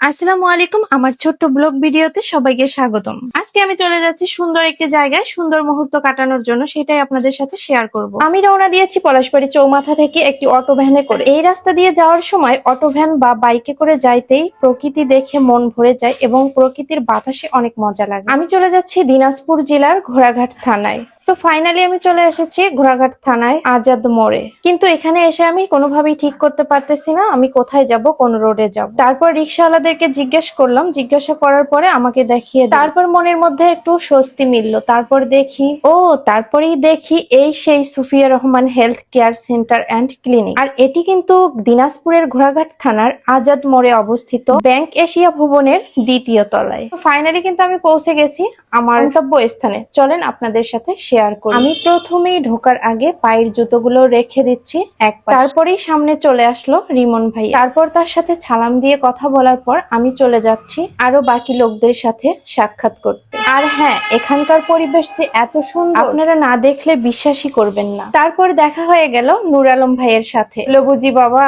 আসসালামু আলাইকুম, আমার ছোট্ট ব্লগ ভিডিওতে সবাইকে স্বাগতম। আজকে আমি চলে যাচ্ছি সুন্দর একটি জায়গায় সুন্দর মুহূর্ত কাটানোর জন্য, সেটাই আপনাদের সাথে শেয়ার করব। আমি রওনা দিয়েছি পলাশবাড়ি চৌমাথা থেকে একটি অটো ভ্যানে করে। এই রাস্তা দিয়ে যাওয়ার সময় অটো ভ্যান বা বাইকে করে যাইতেই প্রকৃতি দেখে মন ভরে যায় এবং প্রকৃতির বাতাসে অনেক মজা লাগে। আমি চলে যাচ্ছি দিনাজপুর জেলার ঘোড়াঘাট থানায়। তো ফাইনালি আমি চলে এসেছি ঘোড়াঘাট থানায় আজাদ মোড়ে। কিন্তু এখানে এসে আমি কোনোভাবেই ঠিক করতে পারতেছি না আমি কোথায় যাব, কোন রোডে যাব। তারপর রিক্সাওয়ালাদেরকে জিজ্ঞেস করলাম, জিজ্ঞাসা করার পরে আমাকে দেখিয়ে দিল। তারপর মনের মধ্যে একটু স্বস্তি মিললো। তারপরেই দেখি এই সেই Sufia Rahman health care centre and clinic. আর এটি কিন্তু দিনাজপুরের ঘোড়াঘাট থানার আজাদ মোড়ে অবস্থিত, ব্যাংক এশিয়া ভবনের দ্বিতীয় তলায়। ফাইনালি কিন্তু আমি পৌঁছে গেছি আমার গন্তব্য স্থানে। চলেন আপনাদের সাথে শেয়ার করি। আমি প্রথমেই ঢোকার আগে পায়ের জুতোগুলো রেখে দিচ্ছি এক পাশে। তারপরেই সামনে চলে আসলো রিমন ভাই। তারপর তার সাথে সালাম দিয়ে কথা বলার পর আমি চলে যাচ্ছি আরো বাকি লোকদের সাথে সাক্ষাৎ করতে। আর হ্যাঁ, এখানকার পরিবেশ যে এত সুন্দর আপনারা না দেখলে বিশ্বাসই করবেন না। তারপর দেখা হয়ে গেল নূর আলম ভাইয়ের সাথে। লবুজি বাবা,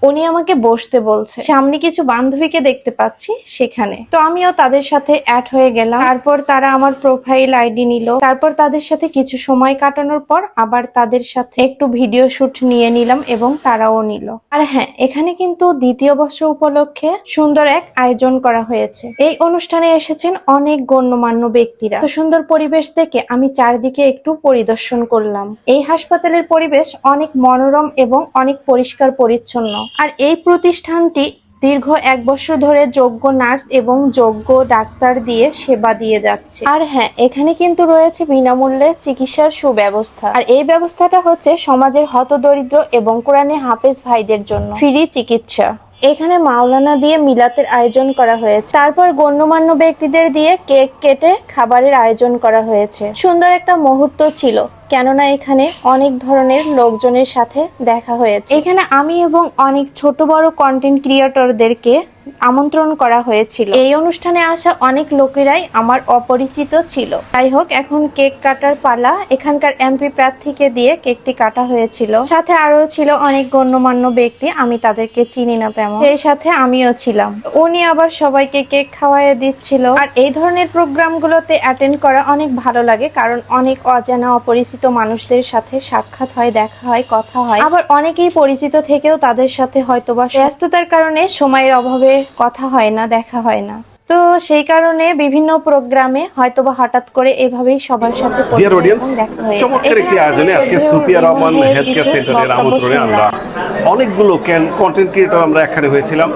উনি আমাকে বসতে বলছে। সামনে কিছু বান্ধবীকে দেখতে পাচ্ছি সেখানে, তো আমিও তাদের সাথে অ্যাড হয়ে গেলাম। তারপর তারা আমার প্রোফাইল আইডি নিল। তারপর তাদের সাথে কিছু সময় কাটানোর পর আবার তাদের সাথে একটু ভিডিও শুট নিয়ে নিলাম এবং তারাও নিল। আর হ্যাঁ, এখানে কিন্তু দ্বিতীয় বর্ষ উপলক্ষে সুন্দর এক আয়োজন করা হয়েছে। এই অনুষ্ঠানে এসেছেন অনেক গণ্যমান্য ব্যক্তিরা। তো সুন্দর পরিবেশ দেখে আমি চারদিকে একটু পরিদর্শন করলাম। এই হাসপাতালের পরিবেশ অনেক মনোরম এবং অনেক পরিষ্কার পরিচ্ছন্ন। আর এই প্রতিষ্ঠানটি দীর্ঘ 1 বছর ধরে যোগ্য নার্স এবং যোগ্য ডাক্তার দিয়ে সেবা দিয়ে যাচ্ছে। আর হ্যাঁ, এখানে কিন্তু রয়েছে বিনামূল্যে চিকিৎসার সুব্যবস্থা। আর এই ব্যবস্থাটা হচ্ছে সমাজের হতদরিদ্র এবং কোরআনে হাফেজ ভাইদের জন্য ফ্রি চিকিৎসা। এখানে মাওলানা দিয়ে মিলাতের আয়োজন করা হয়েছে। তারপর গণ্যমান্য ব্যক্তিদের দিয়ে কেক কেটে খাবারের আয়োজন করা হয়েছে। সুন্দর একটা মুহূর্ত ছিল, কেননা এখানে অনেক ধরনের লোকজনের সাথে দেখা হয়েছে। এখানে আমি এবং অনেক ছোট বড় কন্টেন্ট ক্রিয়েটরদেরকে আমন্ত্রণ করা হয়েছিল। এই অনুষ্ঠানে আসা অনেক লোকেরাই আমার অপরিচিত ছিল। যাই হোক, এখন কেক কাটার পালা। এখানকার এমপি প্রার্থীকে দিয়ে কেকটি কাটা হয়েছিল। সাথে আরো ছিল অনেক গণ্যমান্য ব্যক্তি, আমি তাদেরকে চিনি না তেমন, সেই সাথে আমিও ছিলাম। উনি আবার সবাইকে কেক খাওয়াইয়ে দিচ্ছিল। আর এই ধরনের প্রোগ্রামগুলোতে অ্যাটেন্ড করা অনেক ভালো লাগে, কারণ অনেক অজানা অপরিচিত মানুষদের সাথে সাক্ষাৎ হয়, দেখা হয়, কথা হয়। আবার অনেকেই পরিচিত থেকেও তাদের সাথে হয়তোবা ব্যস্ততার কারণে সময়ের অভাবে কথা হয় না, দেখা হয় না। তো সেই কারণে বিভিন্ন প্রোগ্রামে হয়তোবা হঠাৎ করে এভাবেই সবার সাথে দেখা হয়েছে। চমৎকার একটি আয়োজনে আজকে সুফিয়া রহমান হেলথ কেয়ার সেন্টারের আমন্ত্রণে আমরা অনেকগুলো কন্টেন্ট ক্রিয়েটর আমরা এখানে হয়েছিলাম।